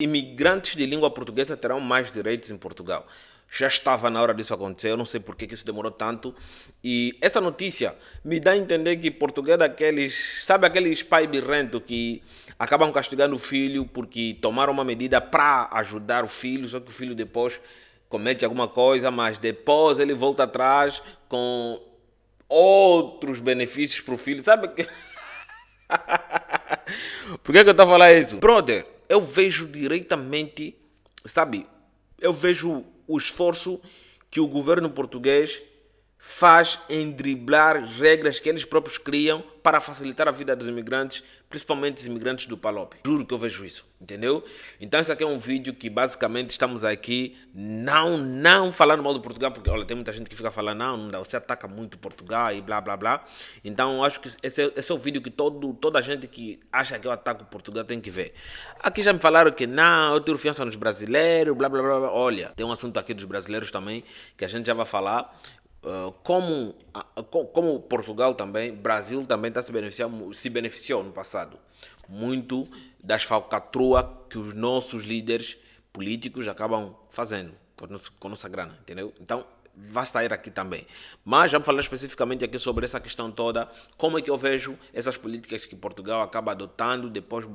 Imigrantes de língua portuguesa terão mais direitos em Portugal. Já estava na hora disso acontecer, eu não sei por que isso demorou tanto. E essa notícia me dá a entender que Portugal é daqueles, sabe aqueles pai birrento que acabam castigando o filho porque tomaram uma medida para ajudar o filho, só que o filho depois comete alguma coisa, mas depois ele volta atrás com outros benefícios para o filho. Sabe que por que eu estou a falar isso? Brother, eu vejo diretamente, sabe? Eu vejo o esforço que o governo português faz em driblar regras que eles próprios criam para facilitar a vida dos imigrantes, principalmente os imigrantes do Palop. Juro que eu vejo isso, entendeu? Então esse aqui é um vídeo que basicamente estamos aqui não falando mal do Portugal, porque olha, tem muita gente que fica falando, não dá, você ataca muito Portugal e blá blá blá. Então acho que esse é o vídeo que toda gente que acha que eu ataco Portugal tem que ver. Aqui já me falaram que não, eu tiro fiança nos brasileiros, blá blá blá blá. Olha, tem um assunto aqui dos brasileiros também, que a gente já vai falar. Como Portugal também, Brasil também se beneficiou no passado muito das falcatruas que os nossos líderes políticos acabam fazendo com a nossa grana, entendeu? Então vai sair aqui também. Mas vamos falar especificamente aqui sobre essa questão toda, como é que eu vejo essas políticas que Portugal acaba adotando, depois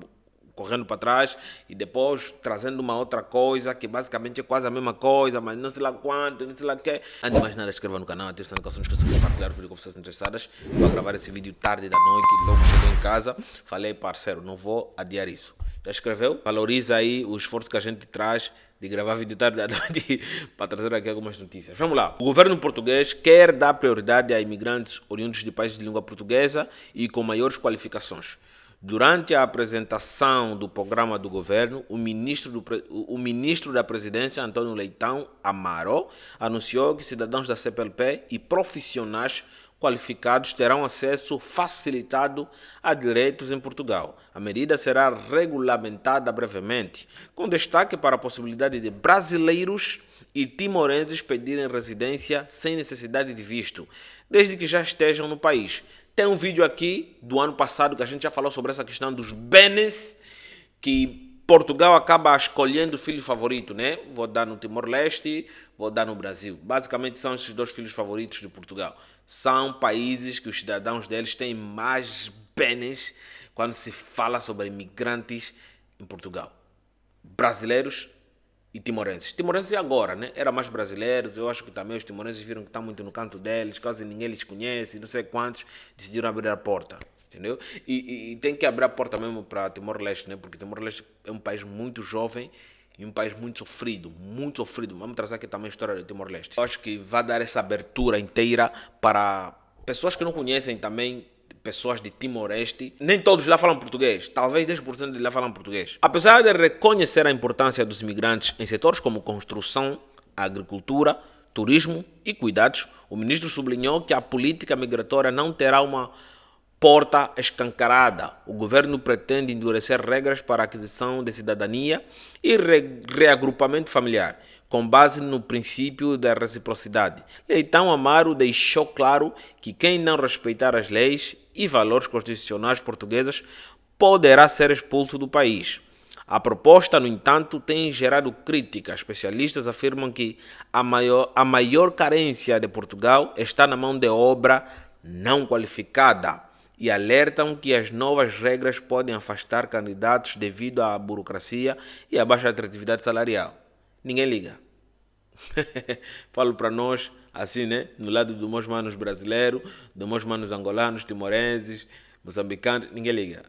correndo para trás e depois trazendo uma outra coisa que basicamente é quase a mesma coisa, mas não sei lá quanto, não sei lá o que. Antes de mais nada, inscreva no canal, ative as notificações, que eu sou compartilhar o vídeo com pessoas interessadas. Vou gravar esse vídeo tarde da noite, logo chego em casa. Falei, parceiro, não vou adiar isso. Já escreveu? Valoriza aí o esforço que a gente traz de gravar vídeo tarde da noite para trazer aqui algumas notícias. Vamos lá. O governo português quer dar prioridade a imigrantes oriundos de países de língua portuguesa e com maiores qualificações. Durante a apresentação do programa do governo, o ministro da Presidência, António Leitão Amaro, anunciou que cidadãos da CPLP e profissionais qualificados terão acesso facilitado a direitos em Portugal. A medida será regulamentada brevemente, com destaque para a possibilidade de brasileiros e timorenses pedirem residência sem necessidade de visto, desde que já estejam no país. Tem um vídeo aqui do ano passado que a gente já falou sobre essa questão dos bens que Portugal acaba escolhendo o filho favorito, né? Vou dar no Timor-Leste, vou dar no Brasil. Basicamente são esses dois filhos favoritos de Portugal. São países que os cidadãos deles têm mais bens quando se fala sobre imigrantes em Portugal. Brasileiros e timorenses. Timorenses agora, né? Era mais brasileiros, eu acho que também os timorenses viram que está muito no canto deles, quase ninguém lhes conhece, não sei quantos, decidiram abrir a porta, entendeu? E tem que abrir a porta mesmo para Timor-Leste, né? Porque Timor-Leste é um país muito jovem e um país muito sofrido, muito sofrido. Vamos trazer aqui também a história de Timor-Leste. Eu acho que vai dar essa abertura inteira para pessoas que não conhecem também pessoas de Timor-Leste. Nem todos lá falam português, talvez 10% de lá falam português. Apesar de reconhecer a importância dos imigrantes em setores como construção, agricultura, turismo e cuidados, o ministro sublinhou que a política migratória não terá uma porta escancarada. O governo pretende endurecer regras para a aquisição de cidadania e reagrupamento familiar, com base no princípio da reciprocidade. Leitão Amaro deixou claro que quem não respeitar as leis e valores constitucionais portugueses poderá ser expulso do país. A proposta, no entanto, tem gerado crítica. Especialistas afirmam que a maior carência de Portugal está na mão de obra não qualificada e alertam que as novas regras podem afastar candidatos devido à burocracia e à baixa atratividade salarial. Ninguém liga. Falo para nós, assim, né? No lado dos meus manos brasileiros, dos meus manos angolanos, timorenses, moçambicanos, ninguém liga.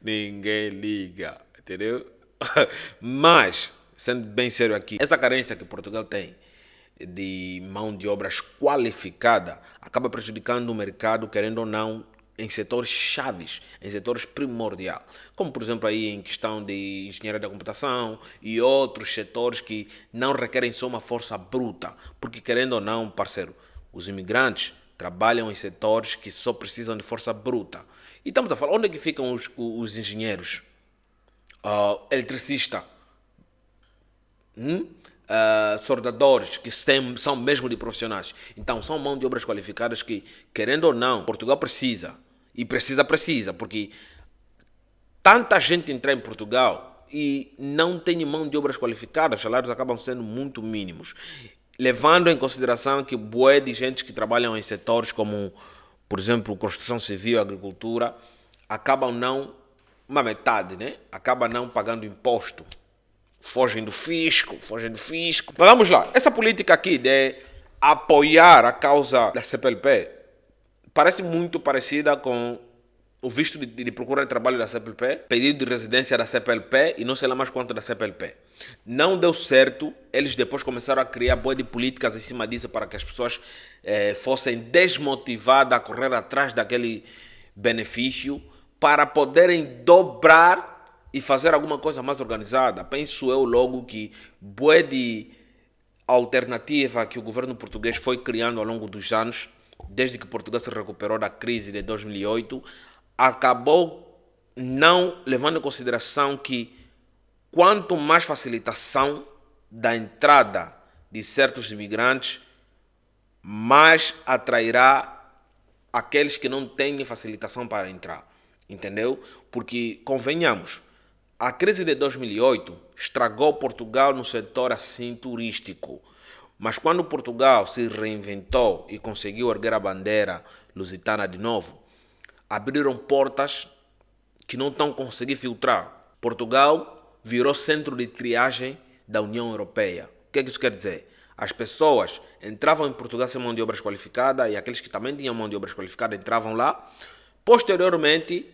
Ninguém liga, entendeu? Mas, sendo bem sério aqui, essa carência que Portugal tem de mão de obras qualificada acaba prejudicando o mercado, querendo ou não, em setores chaves, em setores primordiais, como por exemplo aí em questão de engenharia da computação e outros setores que não requerem só uma força bruta, porque querendo ou não, parceiro, os imigrantes trabalham em setores que só precisam de força bruta. E estamos a falar, onde é que ficam os engenheiros? Eletricista, soldadores, que são mesmo de profissionais. Então, são mão de obras qualificadas que, querendo ou não, Portugal precisa. E precisa, porque tanta gente entrar em Portugal e não tem mão de obras qualificadas, os salários acabam sendo muito mínimos. Levando em consideração que bué de gente que trabalham em setores como, por exemplo, construção civil, agricultura, acabam não, uma metade, né? Acaba não pagando imposto. Fogem do fisco. Mas vamos lá, essa política aqui de apoiar a causa da CPLP parece muito parecida com o visto de procura de trabalho da CPLP, pedido de residência da CPLP e não sei lá mais quanto da CPLP. Não deu certo, eles depois começaram a criar boa de políticas em cima disso para que as pessoas fossem desmotivadas a correr atrás daquele benefício para poderem dobrar e fazer alguma coisa mais organizada. Penso eu logo que boa de alternativa que o governo português foi criando ao longo dos anos, desde que Portugal se recuperou da crise de 2008, acabou não levando em consideração que quanto mais facilitação da entrada de certos imigrantes, mais atrairá aqueles que não têm facilitação para entrar. Entendeu? Porque, convenhamos, a crise de 2008 estragou Portugal no setor assim turístico. Mas quando Portugal se reinventou e conseguiu erguer a bandeira lusitana de novo, abriram portas que não estão conseguindo filtrar. Portugal virou centro de triagem da União Europeia. O que isso quer dizer? As pessoas entravam em Portugal sem mão de obras qualificada e aqueles que também tinham mão de obras qualificada entravam lá. Posteriormente,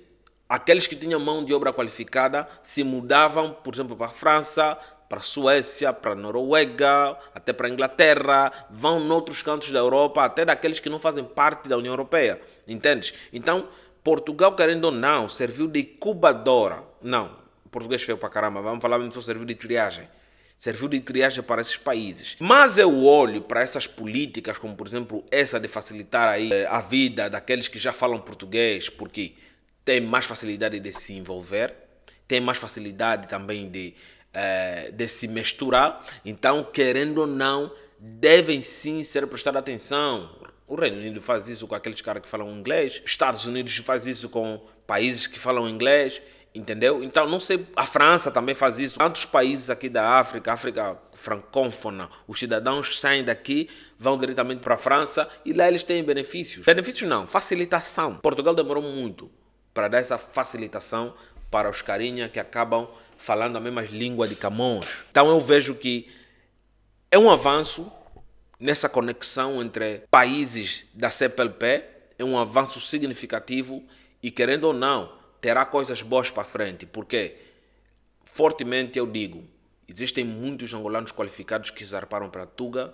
aqueles que tinham mão de obra qualificada se mudavam, por exemplo, para a França, para a Suécia, para a Noruega, até para a Inglaterra, vão noutros cantos da Europa, até daqueles que não fazem parte da União Europeia. Entendes? Então, Portugal, querendo ou não, serviu de incubadora. Não, português feio para caramba, vamos falar mesmo só serviu de triagem. Serviu de triagem para esses países. Mas eu olho para essas políticas, como por exemplo essa de facilitar aí a vida daqueles que já falam português, porque tem mais facilidade de se envolver, tem mais facilidade também de se misturar. Então, querendo ou não, devem sim ser prestadas atenção. O Reino Unido faz isso com aqueles caras que falam inglês, Estados Unidos faz isso com países que falam inglês, entendeu? Então, não sei, a França também faz isso. Tantos países aqui da África, África francófona, os cidadãos saem daqui, vão diretamente para a França e lá eles têm benefícios. Benefícios não, facilitação. Portugal demorou muito para dar essa facilitação para os carinha que acabam falando a mesma língua de Camões. Então eu vejo que é um avanço nessa conexão entre países da CPLP, é um avanço significativo e, querendo ou não, terá coisas boas para frente, porque, fortemente eu digo, existem muitos angolanos qualificados que zarparam para Tuga,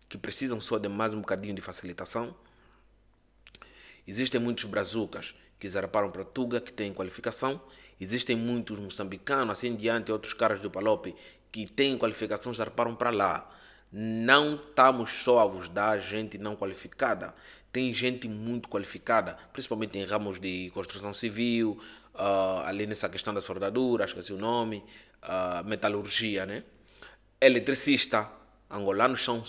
que precisam só de mais um bocadinho de facilitação. Existem muitos brazucas que zarparam para Tuga, que têm qualificação. Existem muitos moçambicanos, assim diante, outros caras do Palope, que têm qualificação, zarparam para lá. Não estamos só a vos dar gente não qualificada. Tem gente muito qualificada, principalmente em ramos de construção civil, ali nessa questão da soldadura, esqueci o nome, metalurgia, né? Eletricista. Angolanos são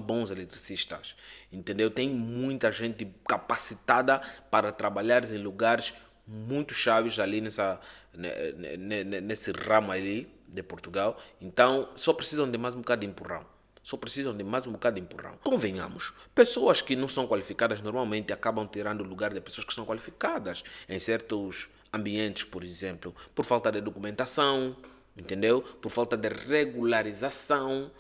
bons eletricistas, entendeu? Tem muita gente capacitada para trabalhar em lugares muito chaves ali nesse ramo ali de Portugal. Então, só precisam de mais um bocado de empurrão. Convenhamos, pessoas que não são qualificadas normalmente acabam tirando o lugar de pessoas que são qualificadas em certos ambientes, por exemplo, por falta de documentação, entendeu? Por falta de regularização.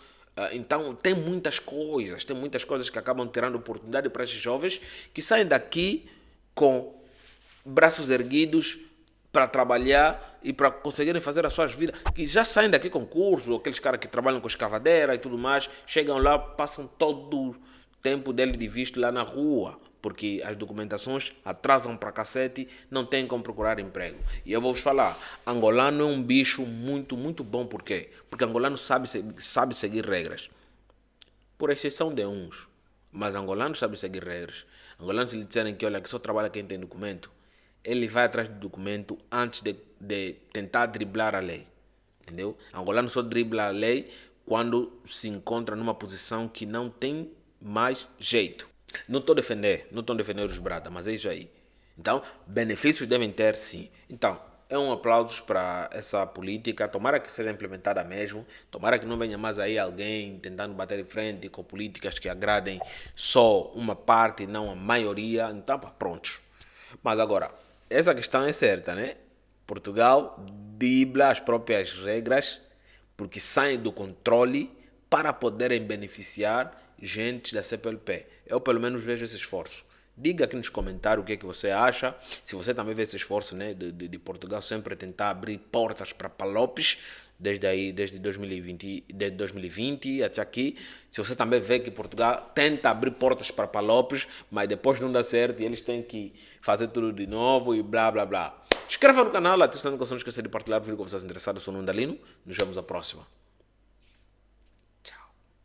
Então tem muitas coisas que acabam tirando oportunidade para esses jovens que saem daqui com braços erguidos para trabalhar e para conseguirem fazer as suas vidas, que já saem daqui com curso, aqueles caras que trabalham com escavadeira e tudo mais, chegam lá, passam todo o tempo dele de visto lá na rua, porque as documentações atrasam para cacete, não tem como procurar emprego. E eu vou vos falar, angolano é um bicho muito, muito bom, por quê? Porque angolano sabe seguir regras, por exceção de uns, mas angolano sabe seguir regras. Angolano, se lhe disserem que olha, que só trabalha quem tem documento, ele vai atrás do documento antes de tentar driblar a lei, entendeu? Angolano só dribla a lei quando se encontra numa posição que não tem mais jeito. Não estou defendendo os brada, mas é isso aí. Então, benefícios devem ter sim. Então, é um aplauso para essa política. Tomara que seja implementada mesmo. Tomara que não venha mais aí alguém tentando bater de frente com políticas que agradem só uma parte, não a maioria. Então, pá, pronto. Mas agora, essa questão é certa, né? Portugal dribla as próprias regras porque saem do controle para poderem beneficiar gente da CPLP. Eu pelo menos vejo esse esforço. Diga aqui nos comentários o que é que você acha. Se você também vê esse esforço, né, de Portugal sempre tentar abrir portas para Palopes, desde 2020, desde 2020 até aqui. Se você também vê que Portugal tenta abrir portas para Palopes, mas depois não dá certo e eles têm que fazer tudo de novo e blá blá blá. Inscreva no canal, atenção, não esqueça de partilhar o vídeo com vocês interessados. Eu sou o Nundalino. Nos vemos na próxima.